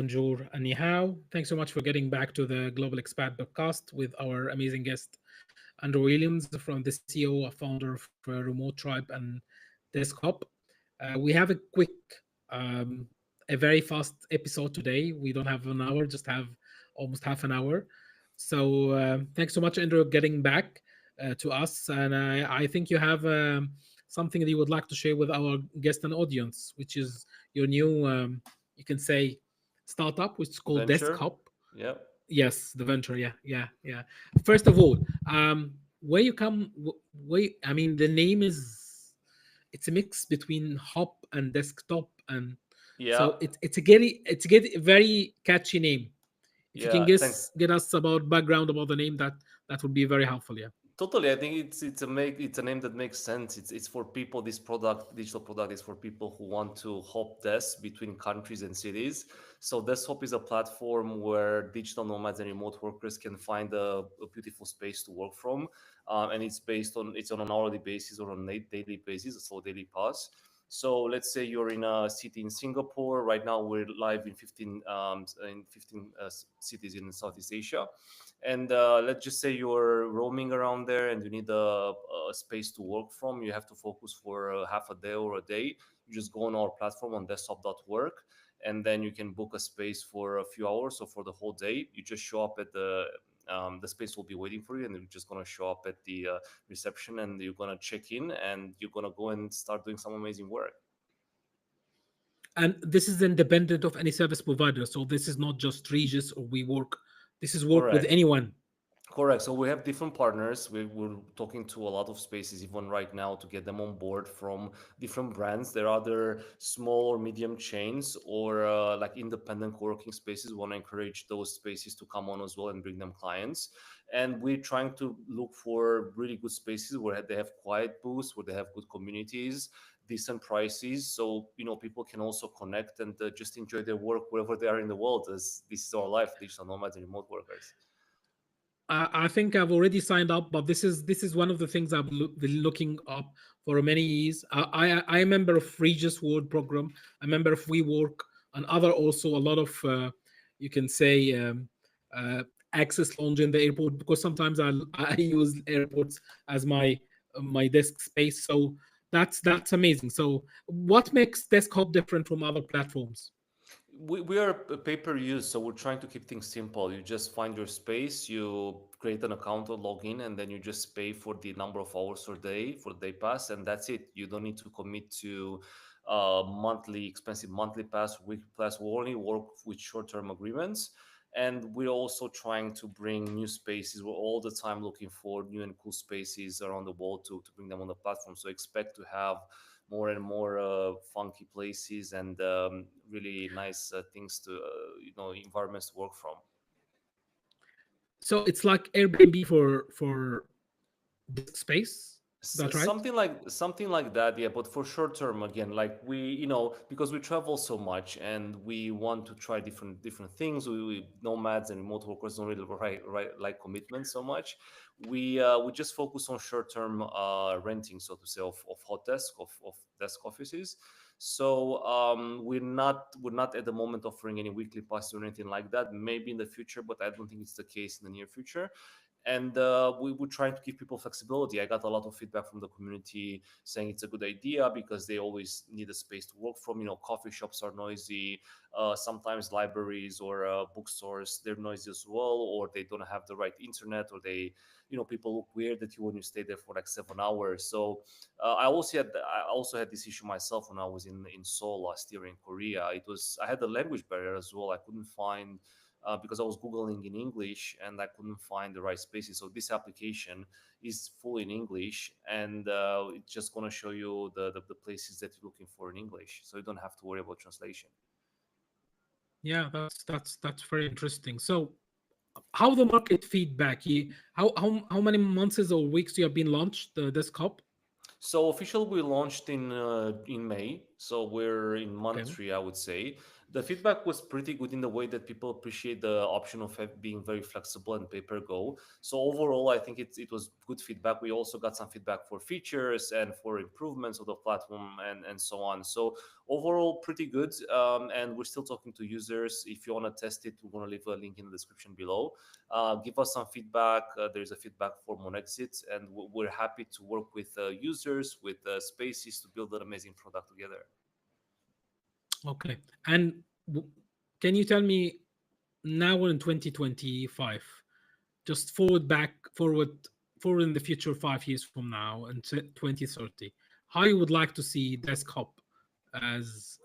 bonjour, and ni hao. Thanks so much for getting back to the Global Expat podcast with our amazing guest, Andrew Williams, from the CEO, founder of Remote Tribe and Desktop. We have a quick, um, a very fast episode today. We don't have an hour, just have almost half an hour. So thanks so much, Andrew, getting back to us. And I think you have something that you would like to share with our guest and audience, which is your new, you can say, startup, which is called Venture. Desktop. Yep. Yes, the venture. Yeah, yeah, yeah. First of all, where you come, where I mean, the name is it's a mix between hop and desktop, and Yeah. so it's a very catchy name. If you can Yeah. guess Thanks. get us about background about the name, that would be very helpful. Yeah. Totally. I think it's a name that makes sense. It's for people. This digital product, is for people who want to hop desk between countries and cities. So Desktop is a platform where digital nomads and remote workers can find a beautiful space to work from, and it's on an hourly basis or on a daily basis, so daily pass. So let's say you're in a city in Singapore. Right now, we're live in 15 cities in Southeast Asia. And let's just say you're roaming around there and you need a space to work from. You have to focus for half a day or a day. You just go on our platform on desktop.work, and then you can book a space for a few hours or for the whole day. You just show up at the space will be waiting for you, and you're just gonna show up at the reception, and you're gonna check in, and you're gonna go and start doing some amazing work. And this is independent of any service provider. So this is not just Regis or WeWork. This is work with Correct. anyone. Correct. So we have different partners. We're talking to a lot of spaces even right now to get them on board from different brands. There are other small or medium chains or like independent co-working spaces. We want to encourage those spaces to come on as well and bring them clients. And we're trying to look for really good spaces where they have quiet booths, where they have good communities, decent prices. So, people can also connect and just enjoy their work wherever they are in the world, as this is our life, digital nomads and remote workers. I think I've already signed up, but this is one of the things I've been looking up for many years. I am a member of Regis World Program. I'm a member of WeWork and other also a lot of you can say uh, access lounge in the airport because sometimes I use airports as my desk space. So that's amazing. So what makes Desktop different from other platforms? We are a pay per use, so we're trying to keep things simple. You just find your space, you create an account or log in, and then you just pay for the number of hours per day for the day pass, and that's it. You don't need to commit to monthly expensive monthly pass, weekly pass. We only work with short term agreements, and we're also trying to bring new spaces. We're all the time looking for new and cool spaces around the world to bring them on the platform. So expect to have more and more funky places and really nice things to environments to work from. So it's like Airbnb for disk space. Is that right? Something like that, yeah. But for short term, again, like because we travel so much and we want to try different things. We nomads and remote workers don't really like commitment so much. We just focus on short term renting, so to say, of hot desk of desk offices. So we're not at the moment offering any weekly passes or anything like that. Maybe in the future, but I don't think it's the case in the near future. And we were trying to give people flexibility. I got a lot of feedback from the community saying it's a good idea because they always need a space to work from. Coffee shops are noisy, sometimes libraries or bookstores, they're noisy as well, or they don't have the right internet, or people look weird at you when you stay there for like 7 hours. So I also had this issue myself when I was in Seoul last year in Korea. I had a language barrier as well. I couldn't find because I was Googling in English and I couldn't find the right spaces. So this application is full in English, and it's just going to show you the places that you're looking for in English. So you don't have to worry about translation. Yeah, that's very interesting. So, how the market feedback? How many months or weeks you have been launched the desktop? So officially we launched in May, so we're in month Okay. three, I would say. The feedback was pretty good in the way that people appreciate the option of being very flexible and pay per go. So overall, I think it was good feedback. We also got some feedback for features and for improvements of the platform and so on. So overall, pretty good. And we're still talking to users. If you want to test it, we're going to leave a link in the description below. Give us some feedback. There's a feedback form on exits, and we're happy to work with users, with spaces to build an amazing product together. Okay. And can you tell me now we're in 2025, just forward in the future 5 years from now and 2030, how you would like to see desktop as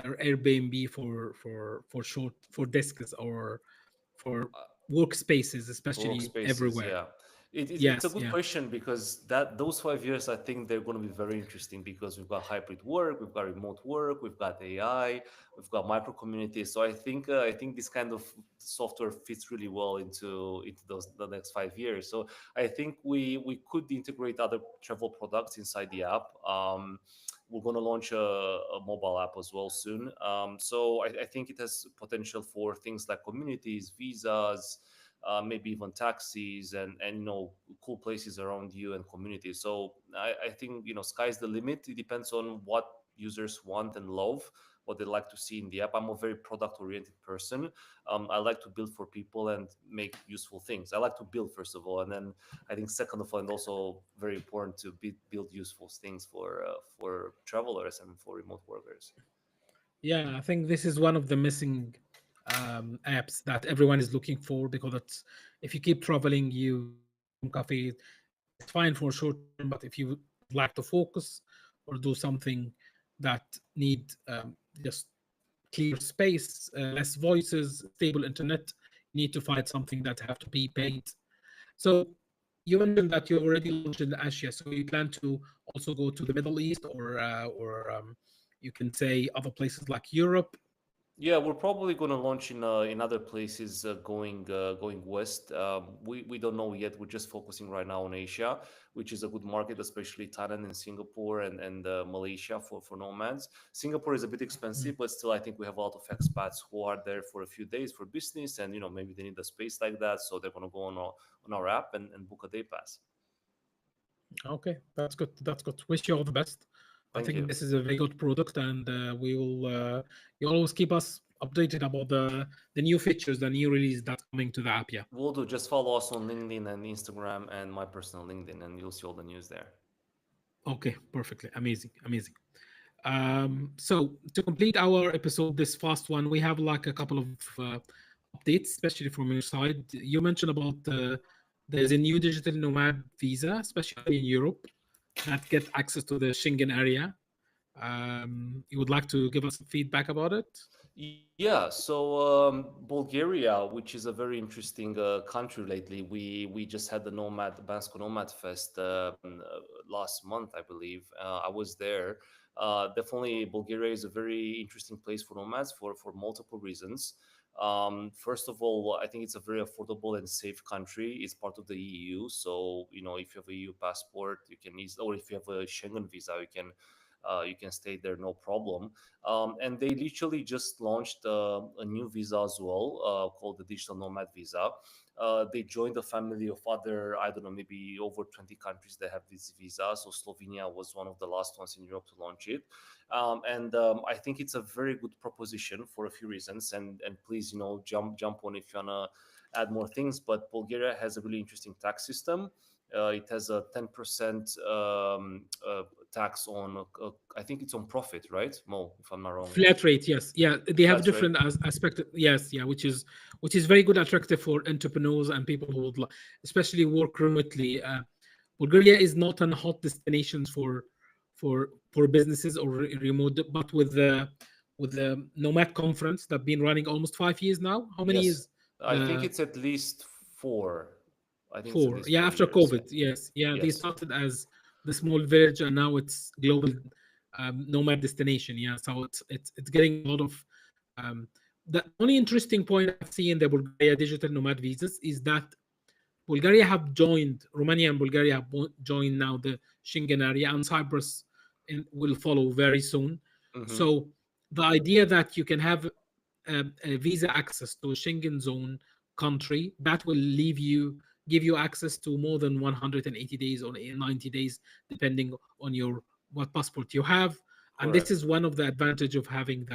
Airbnb for short for desks or for workspaces, For especially workspaces, everywhere. yeah. It's a Yes, good yeah. question because that those 5 years, I think they're going to be very interesting because we've got hybrid work, we've got remote work, we've got AI, we've got micro communities. So I think this kind of software fits really well into those the next 5 years. So I think we could integrate other travel products inside the app. We're going to launch a mobile app as well soon. So I think it has potential for things like communities, visas, maybe even taxis and cool places around you and communities. So I think sky's the limit. It depends on what users want and love, what they like to see in the app. I'm a very product oriented person. I like to build for people and make useful things. I like to build first of all, and then I think second of all, and also very important to build useful things for travelers and for remote workers. Yeah, I think this is one of the missing apps that everyone is looking for, because it's, if you keep traveling, you work from cafes, it's fine for short term, but if you would like to focus or do something that need just clear space, less voices, stable internet, you need to find something that have to be paid. So you mentioned that you already launched in Asia, so you plan to also go to the Middle East, or you can say other places like Europe. Yeah, we're probably going to launch in other places going west. We don't know yet. We're just focusing right now on Asia, which is a good market, especially Thailand and Singapore and Malaysia for nomads. Singapore is a bit expensive, but still, I think we have a lot of expats who are there for a few days for business, and maybe they need a space like that, so they're going to go on our app and book a day pass. Okay, that's good. That's good. Wish you all the best. I Thank think you. this is a very good product, and we will. You always keep us updated about the new features, the new release that's coming to the app. Yeah. We'll do. Just follow us on LinkedIn and Instagram and my personal LinkedIn, and you'll see all the news there. Okay. Perfectly. Amazing. Amazing. So to complete our episode, this fast one, we have like a couple of updates, especially from your side. You mentioned about there's a new digital nomad visa, especially in Europe, that get access to the Schengen area. You would like to give us some feedback about it? Yeah, so Bulgaria, which is a very interesting country lately, we just had the Bansko Nomad Fest last month, I believe. I was there. Definitely, Bulgaria is a very interesting place for nomads for multiple reasons. First of all, I think it's a very affordable and safe country. It's part of the EU, so if you have a EU passport, you can or if you have a Schengen visa, you can stay there no problem. And they literally just launched a new visa as well, called the Digital Nomad Visa. They joined a family of other, I don't know, maybe over 20 countries that have this visa. So Slovenia was one of the last ones in Europe to launch it. And I think it's a very good proposition for a few reasons. And please, jump on if you wanna add more things. But Bulgaria has a really interesting tax system. It has a 10% tax on, I think it's on profit, right? Mo, if I'm not wrong. Flat rate, yes, yeah. They have Flat rate. different aspect. Yes, yeah, which is very good, attractive for entrepreneurs and people who would, especially work remotely. Bulgaria is not a hot destination for businesses or remote, but with the Nomad conference that been running almost 5 years now. How many Yes. is I think the it's at least 4. I think it's at four? least Yeah, four after years. Yeah. COVID, yes, yeah. They Yes. started as the small village, and now it's global nomad destination. Yeah, so it's getting a lot of. Um, the only interesting point I see in the Bulgaria digital nomad visas is that Bulgaria have joined, Romania and Bulgaria have joined now the Schengen area, and Cyprus will follow very soon. Mm-hmm. So the idea that you can have a visa access to a Schengen zone country that will give you access to more than 180 days or 90 days, depending on your what passport you have. And this Correct. is one of the advantage of having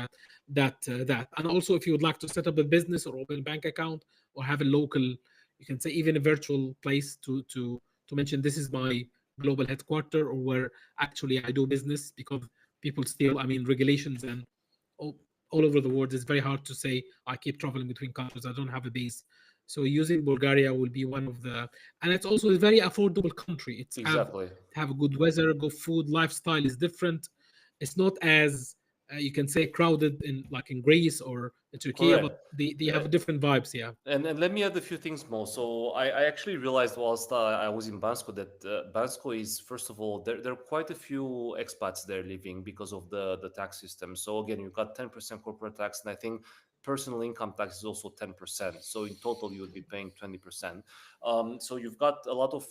that. And also, if you would like to set up a business or open a bank account or have a local, you can say even a virtual place to mention this is my global headquarter or where actually I do business, because people still, I mean, regulations and all, all over the world, it's very hard to say I keep traveling between countries. I don't have a base. So using Bulgaria will be one of the, and it's also a very affordable country. Exactly. Have a good weather, good food, lifestyle is different. It's not as you can say crowded in like in Greece or in Turkey, Correct. but they Uh, have different vibes. Yeah, and let me add a few things more. So I actually realized whilst I was in Bansko that Bansko is, first of all, there are quite a few expats there living because of the tax system. So again, you've got 10% corporate tax, and I think personal income tax is also 10%. So in total, you would be paying 20%. So you've got a lot of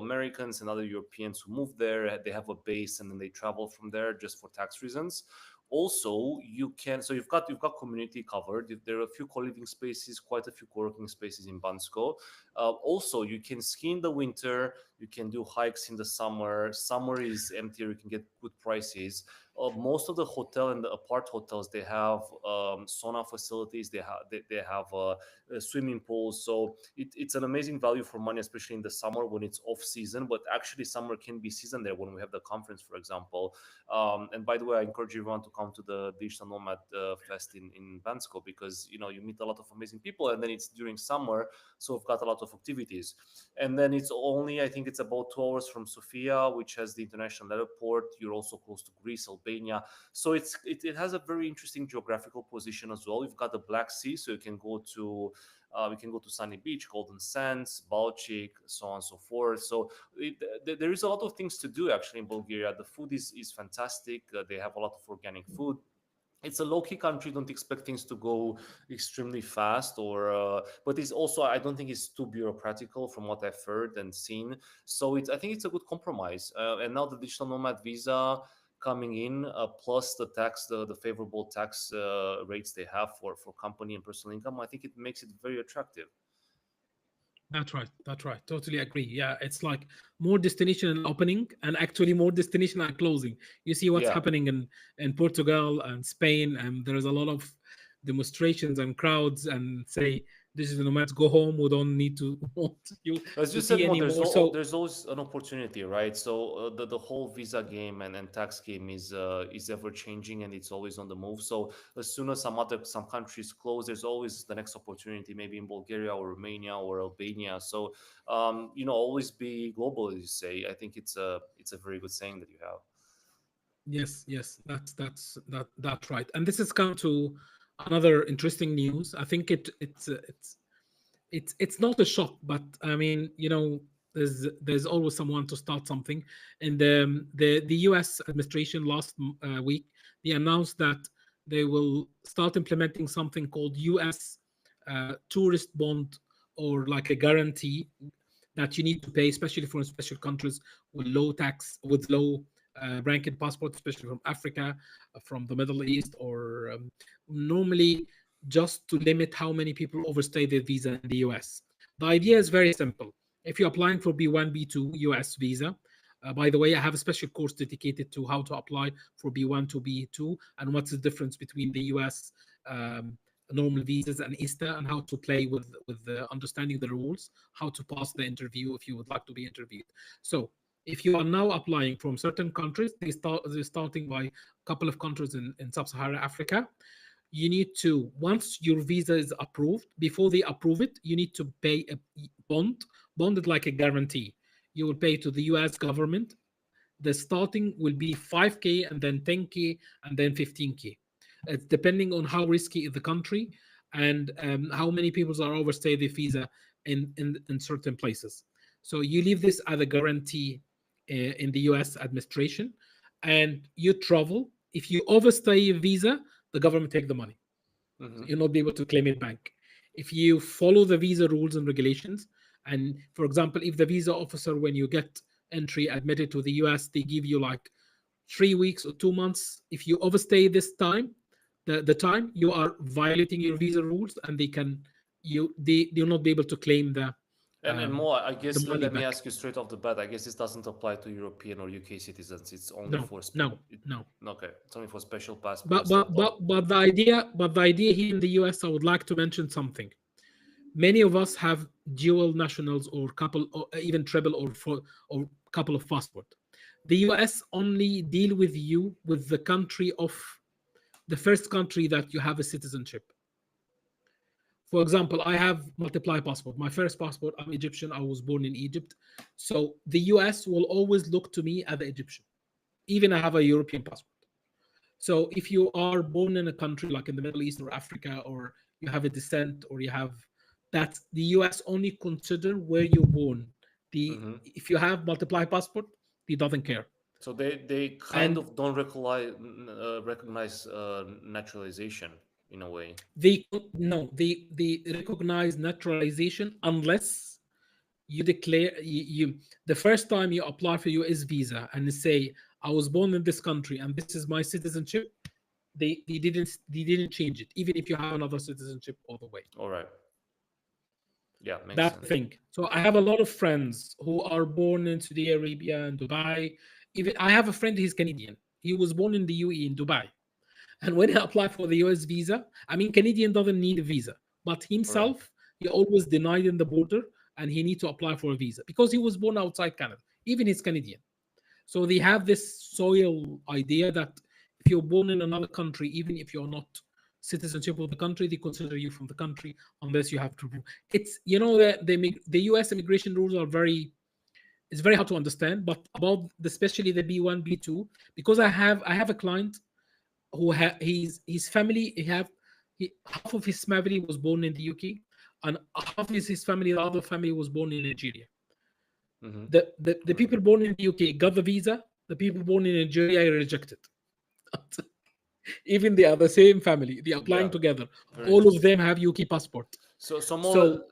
Americans and other Europeans who move there. They have a base and then they travel from there just for tax reasons. Also, you can, so you've got community covered. There are a few co-living spaces, quite a few co-working spaces in Bansko. Also, you can ski in the winter, you can do hikes in the summer is emptier, you can get good prices. Most of the hotel and the apart hotels, they have sauna facilities, they have swimming pools. So it's an amazing value for money, especially in the summer when it's off season. But actually summer can be season there when we have the conference, for example. And by the way, I encourage everyone to come to the Digital Nomad Fest in Bansko, because you meet a lot of amazing people, and then it's during summer, so we've got a lot of activities. And then it's only, I think it's about 2 hours from Sofia, which has the international airport. You're also close to Greece, Albania, so it has a very interesting geographical position as well. You've got the Black Sea, so we can go to Sunny Beach, Golden Sands, Balchik, so on and so forth. So there is a lot of things to do actually in Bulgaria. The food is fantastic. They have a lot of organic food. It's a low-key country. Don't expect things to go extremely fast, or but it's also, I don't think it's too bureaucratical from what I've heard and seen. So I think it's a good compromise. And now the digital nomad visa coming in, plus the favorable tax rates they have for company and personal income, I think it makes it very attractive. that's right. That's right. Totally agree. Yeah, it's like more destination and opening, and actually more destination and closing. You see what's Yeah. happening in Portugal and Spain, and there is a lot of demonstrations and crowds, and say digital nomads go home. We don't need to want you As to you said, see Mo, anymore. So there's always an opportunity, right? So the whole visa game and tax game is ever changing, and it's always on the move. So as soon as some countries close, there's always the next opportunity, maybe in Bulgaria or Romania or Albania. So always be global, as you say. I think it's a very good saying that you have. yes, yes, that's right. And this has come to another interesting news. I think it's not a shock, but I mean, there's always someone to start something. And the U.S. administration last week, they announced that they will start implementing something called U.S. Tourist bond, or like a guarantee that you need to pay, especially for special countries with low tax, with low ranking passport, especially from Africa, from the Middle East, or normally just to limit how many people overstay their visa in the US. The idea is very simple. If you're applying for B1, B2 US visa, by the way, I have a special course dedicated to how to apply for B1 to B2 and what's the difference between the US normal visas and ISTA, and how to play with the understanding the rules, how to pass the interview if you would like to be interviewed. So if you are now applying from certain countries, they're starting by a couple of countries in sub-Saharan Africa. You need to, once your visa is approved, before they approve it, you need to pay a bond is like a guarantee. You will pay to the US government. The starting will be 5K, and then 10K, and then 15K. It's depending on how risky is the country, and how many people are overstay the visa in certain places. So you leave this as a guarantee in the US administration, and you travel. If you overstay a visa, the government take the money. So Hmm. you'll not be able to claim it back. If you follow the visa rules and regulations, and for example, if the visa officer, when you get entry admitted to the US, they give you like 3 weeks or 2 months. If you overstay this time, the time you are violating your visa rules, and they'll not be able to claim And um, more, I the guess, money let me back. ask you straight off the bat. I guess this doesn't apply to European or UK citizens. It's only No, for no, no. okay. It's only for special passports But that but don't. but but the idea here in the US, I would like to mention something. Many of us have dual nationals, or couple, or even triple, or couple of passport. The US only deal with you with the country of the first country that you have a citizenship. For example, I have multiply passport. My first passport, I'm Egyptian. I was born in Egypt. So the US will always look to me as the Egyptian. Even I have a European passport. So if you are born in a country like in the Middle East or Africa, or you have a descent, or you have that, the US only consider where you're born. The Hmm. If you have multiply passport, he doesn't care. So they kind And of don't recognize naturalization in a way. they no, they recognize naturalization unless you declare the first time you apply for US visa and say I was born in this country and this is my citizenship, they didn't change it, even if you have another citizenship all the way. All right. Yeah, makes That's the sense. thing. So I have a lot of friends who are born in Saudi Arabia and Dubai. Even I have a friend, he's Canadian. He was born in the UAE in Dubai. And when he applied for the US visa, I mean, Canadian doesn't need a visa, but All right. himself, he always denied in the border, and he need to apply for a visa because he was born outside Canada. Even he's Canadian. So they have this soil idea that if you're born in another country, even if you're not citizenship of the country, they consider you from the country unless you have to prove. It's the U.S. immigration rules are it's very hard to understand. But about especially the B1, B2, because I have a client who his family half of his family was born in the UK, and half is his family, the other family was born in Nigeria. Mm-hmm. The people born in the UK got the visa. The people born in Nigeria rejected. Even they are the same family. They are applying Yeah, together. very All of interesting. them have UK passport. So more, So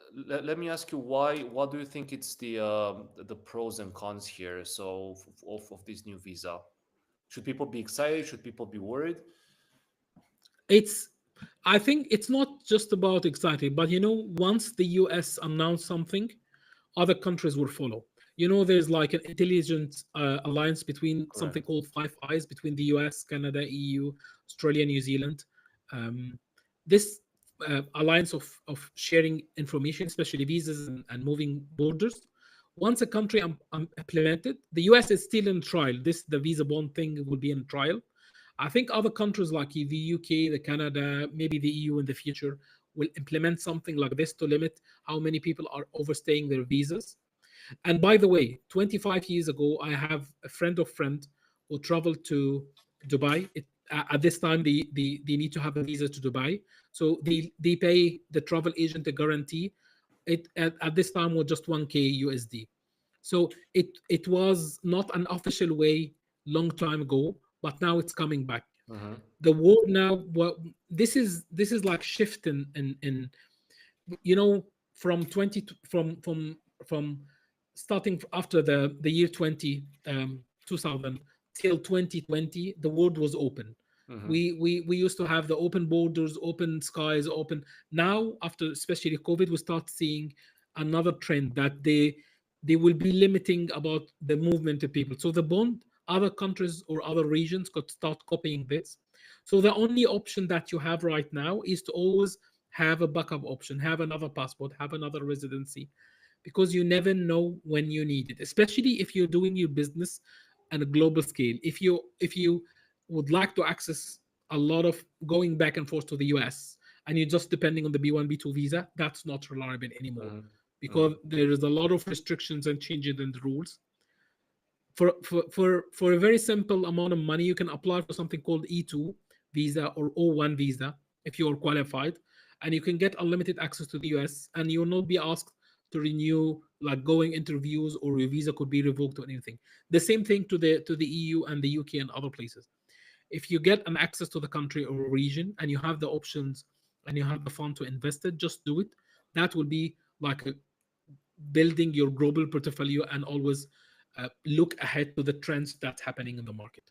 let me ask you why. What do you think it's the pros and cons here? So of this new visa, should people be excited? Should people be worried? it's I think it's not just about exciting, but once the US announced something, other countries will follow. There's like an intelligent alliance between something Correct. called Five Eyes between the US, Canada, EU, Australia, New Zealand. Um, this alliance of sharing information, especially visas and moving borders. Once a country implemented, the US is still in trial. The visa bond thing will be in trial. I think other countries like the UK, the Canada, maybe the EU in the future will implement something like this to limit how many people are overstaying their visas. And by the way, 25 years ago, I have a friend of friend who traveled to Dubai. At this time, they need to have a visa to Dubai, so they pay the travel agent a guarantee. It at this time was just 1K USD. So it was not an official way long time ago, but now it's coming back. Mm-hmm. The world now, well, this is like shift in you know from 20 from starting after the year 2000 till 2020, the world was open. Mm-hmm. We used to have the open borders, open skies, open. Now, after especially COVID, we start seeing another trend that they will be limiting about the movement of people. So the bond, other countries or other regions could start copying this. So the only option that you have right now is to always have a backup option, have another passport, have another residency, because you never know when you need it, especially if you're doing your business on a global scale. If you would like to access a lot of going back and forth to the US, and you're just depending on the B1, B2 visa, that's not reliable anymore, Mm-hmm. Mm-hmm. because there is a lot of restrictions and changes in the rules. For a very simple amount of money, you can apply for something called E2 visa or O1 visa if you are qualified, and you can get unlimited access to the US, and you will not be asked to renew, like going interviews, or your visa could be revoked or anything. The same thing to the EU and the UK and other places. If you get an access to the country or region, and you have the options and you have the fund to invest it, just do it. That will be like building your global portfolio, and always look ahead to the trends that's happening in the market.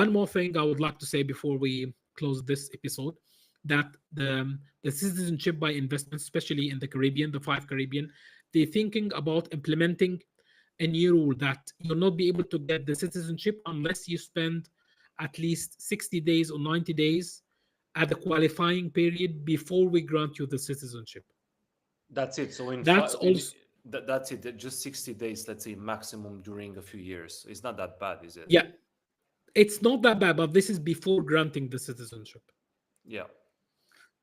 One more thing I would like to say before we close this episode, that the citizenship by investment, especially in the Caribbean, the five Caribbean, they're thinking about implementing a new rule that you'll not be able to get the citizenship unless you spend at least 60 days or 90 days at the qualifying period before we grant you the citizenship. That's it. So That's also, that's it. Just 60 days, let's say maximum during a few years. It's not that bad, is it? yeah, it's not that bad, but this is before granting the citizenship. Yeah.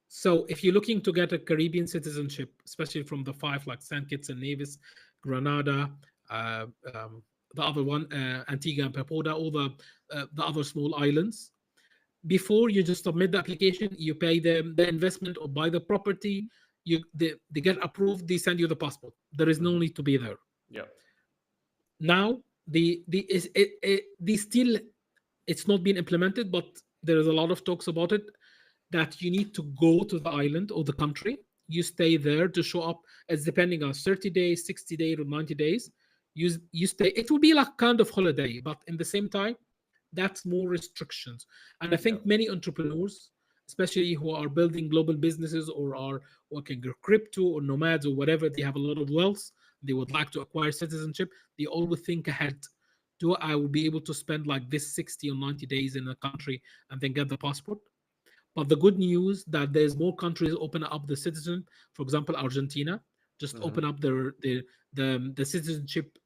So if you're looking to get a Caribbean citizenship, especially from the five like Saint Kitts and Nevis, Grenada, uh, um, the other one, Antigua and Barbuda, all the other small islands, before you just submit the application, you pay them the investment or buy the property. They get approved. They send you the passport. There is no Hmm. need to be there. Yeah. Now the still, it's not been implemented, but there is a lot of talks about it, that you need to go to the island or the country. You stay there to show up. It's depending on 30 days, 60 days, or 90 days. You stay. It will be like kind of holiday, but in the same time, that's more restrictions. And I Yeah. think many entrepreneurs, especially who are building global businesses or are working in crypto or nomads or whatever, they have a lot of wealth. They would like to acquire citizenship. They always think ahead. Do I will be able to spend like this 60 or 90 days in a country and then get the passport? But the good news that there's more countries open up the citizen. For example, Argentina just Hmm. open up the citizenship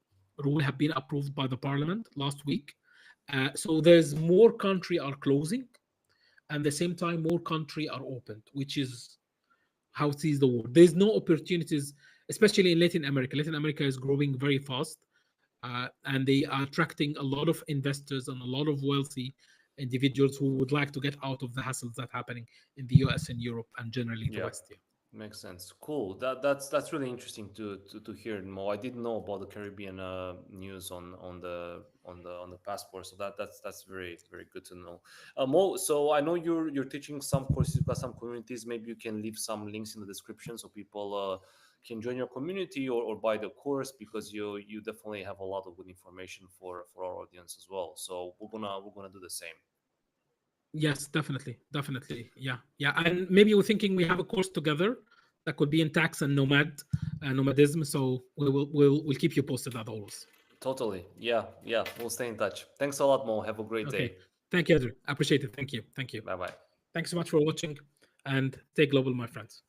rule have been approved by the parliament last week. So there's more country are closing, and the same time more country are opened, which is how it sees the world. There's no opportunities, especially in Latin America. Latin America is growing very fast, and they are attracting a lot of investors and a lot of wealthy individuals who would like to get out of the hassles that happening in the US and Europe and generally the Yeah. West. Yeah. Makes sense. Cool. That's really interesting to hear, Mo. I didn't know about the Caribbean news on the passport, so that's very very good to know. Mo, so I know you're teaching some courses. You've got some communities. Maybe you can leave some links in the description so people can join your community or buy the course, because you definitely have a lot of good information for our audience as well. So we're gonna do the same. Yes, definitely, definitely. Yeah, yeah. And maybe we're thinking we have a course together that could be in tax and nomadism. So we'll keep you posted as always. Totally. Yeah. Yeah. We'll stay in touch. Thanks a lot, Mo. Have a great Okay. day. Thank you, Andrew. I appreciate it. Thank you. Thank you. Bye bye. Thanks so much for watching, and stay global, my friends.